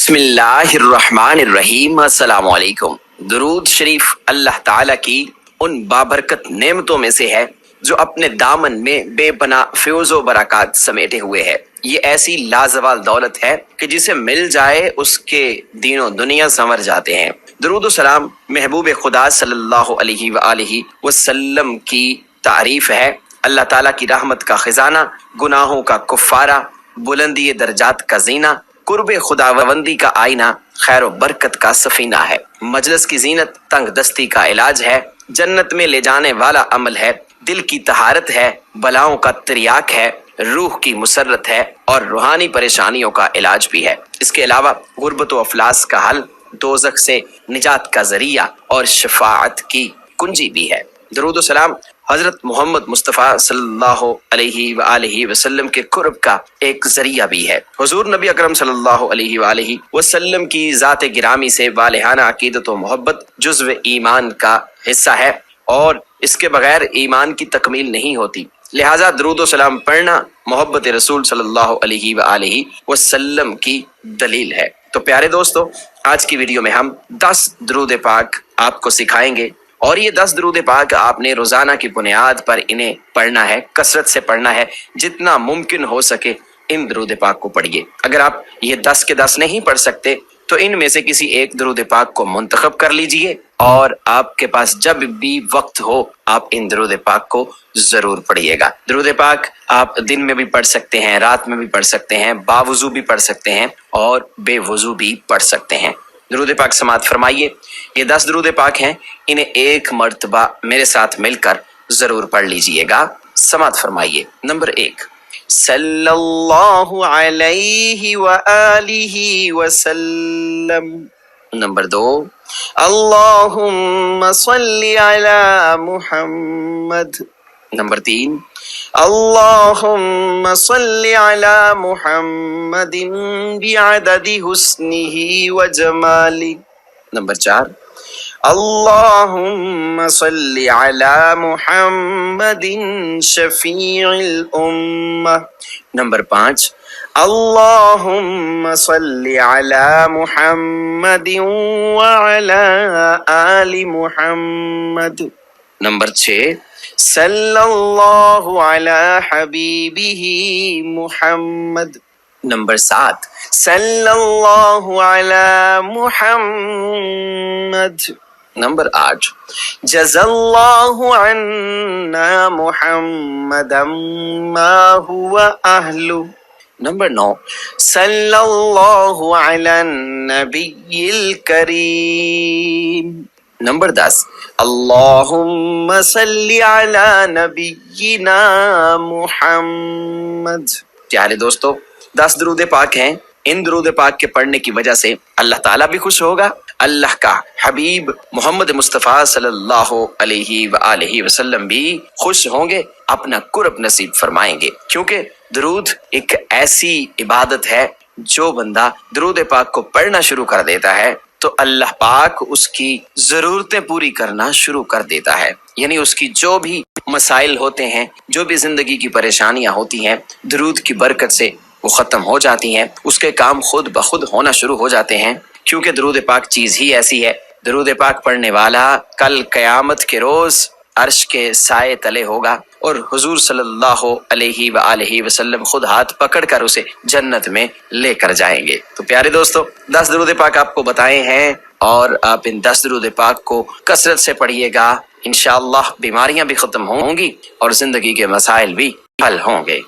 बिस्मिल्लाहिर्रहमानिर्रहीम। अस्सलामु अलैकुम। दुरूद शरीफ अल्लाह ताला की उन बाबरकत नेमतों में से है जो अपने दामन में बेपना फ्यूज़ो बरक़ात समेटे हुए है। ये ऐसी लाजवाल दौलत है कि जिसे मिल जाए उसके दीनों दुनिया संवर जाते हैं। दुरूद सलाम महबूब खुदा सल्लल्लाहु अलैहि वआलिहि वसल्लम की तारीफ है। अल्लाह ताला की रहमत का खजाना, गुनाहों का कुफ़ारा, बुलंदी दर्जात का जीना, कुर्ब खुदावंदी का आईना, खैर व बरकत का सफीना है। मजलिस की जीनत, तंग दस्ती का इलाज है, जन्नत में ले जाने वाला अमल है, दिल की तहारत है, बलाओं का तिर्याक है, रूह की मुसर्रत है और रूहानी परेशानियों का इलाज भी है। इसके अलावा गुर्बत व अफलास का हल, दोज़ख से निजात का जरिया और शफाअत की कुंजी भी है। दरूद सलाम हजरत मोहम्मद मुस्तफ़ा सल्लल्लाहु अलैहि वसल्लम के कुर्ब का एक जरिया भी है। हुजूर नबी अकरम सल्लल्लाहु अलैहि वसल्लम की ज़ात गिरामी से वालिहाना अकीदत व मोहब्बत जुज़्व ईमान का हिस्सा है और इसके बगैर ईमान की तकमील नहीं होती। लिहाजा दरूद सलाम पढ़ना मोहब्बत रसूल सल्लल्लाहु अलैहि वसल्लम की दलील है। तो प्यारे दोस्तों, आज की वीडियो में हम 10 दरूद पाक आपको सिखाएंगे और ये 10 दरूद पाक आपने रोजाना की बुनियाद पर इन्हें पढ़ना है, कसरत से पढ़ना है, जितना मुमकिन हो सके इन दरूद पाक को पढ़िए। अगर आप ये 10 के 10 नहीं पढ़ सकते तो इनमें से किसी एक दरूद पाक को मुंतखब कर लीजिए और आपके पास जब भी वक्त हो आप इन दरूद पाक को जरूर पढ़िएगा। दरूद पाक आप दिन में भी पढ़ सकते हैं, रात में भी पढ़ सकते हैं, बावुजू भी पढ़ सकते हैं और बेवुजू भी पढ़ सकते हैं। दरूद पाक समात फरमाइए। ये 10 दरूद पाक हैं, इन्हें एक मर्तबा मेरे साथ मिलकर जरूर पढ़ लीजिएगा। समात फरमाइए। नंबर 1, सल्लल्लाहु अलैहि व आलिहि वसल्लम। नंबर 2, अल्लाहुम्मा सल्ली अला मुहम्मद। नंबर 3, अल्लाहुम्मा सल्ली अला मुहम्मदिन बिअददि हुस्निही व जमाली। नंबर 4, अल्लाहुम्मा सल्ली अला मुहम्मदिन शफीइल उम्मह। नंबर 5, अल्लाहुम्मा सल्ली अला मुहम्मदिन व अला आलि मुहम्मद। नंबर 6, सल्लल्लाहु अला हबीबिही मुहम्मद। नंबर 7, सल्लल्लाहु अला मुहम्मद। नंबर 8, जज़ल्लाहु अन्ना मुहम्मदम मा हुवा अहलु। नंबर 9, सल्लल्लाहु अला नबिय्यिल करीम। नंबर 10, अल्लाहुम्मा सल्ली अला नबिय्यिना मुहम्मद। प्यारे दोस्तों, 10 दरूद पाक हैं। इन दरूद पाक के पढ़ने की वजह से अल्लाह ताला भी खुश होगा, अल्लाह का हबीब मोहम्मद मुस्तफ़ा सल्लल्लाहु अलैहि वसल्लम भी खुश होंगे, अपना कुर्ब नसीब फरमाएंगे। क्योंकि दरूद एक ऐसी इबादत है, जो बंदा दरूद पाक को पढ़ना शुरू कर देता है तो अल्लाह पाक उसकी जरूरतें पूरी करना शुरू कर देता है। यानी उसकी जो भी मसाइल होते हैं, जो भी जिंदगी की परेशानियां होती हैं, दरूद की बरकत से वो खत्म हो जाती हैं, उसके काम खुद ब खुद होना शुरू हो जाते हैं। क्योंकि दरूद पाक चीज ही ऐसी है। दरूद पाक पढ़ने वाला कल कयामत के रोज अर्श के साए तले होगा और हुजूर सल्लल्लाहु अलैहि वसल्लम खुद हाथ पकड़कर उसे जन्नत में लेकर जाएंगे। तो प्यारे दोस्तों, 10 दरूद पाक आपको बताए हैं और आप इन 10 दरूद पाक को कसरत से पढ़िएगा। इंशाअल्लाह बीमारियां भी खत्म होंगी और जिंदगी के मसाइल भी हल होंगे।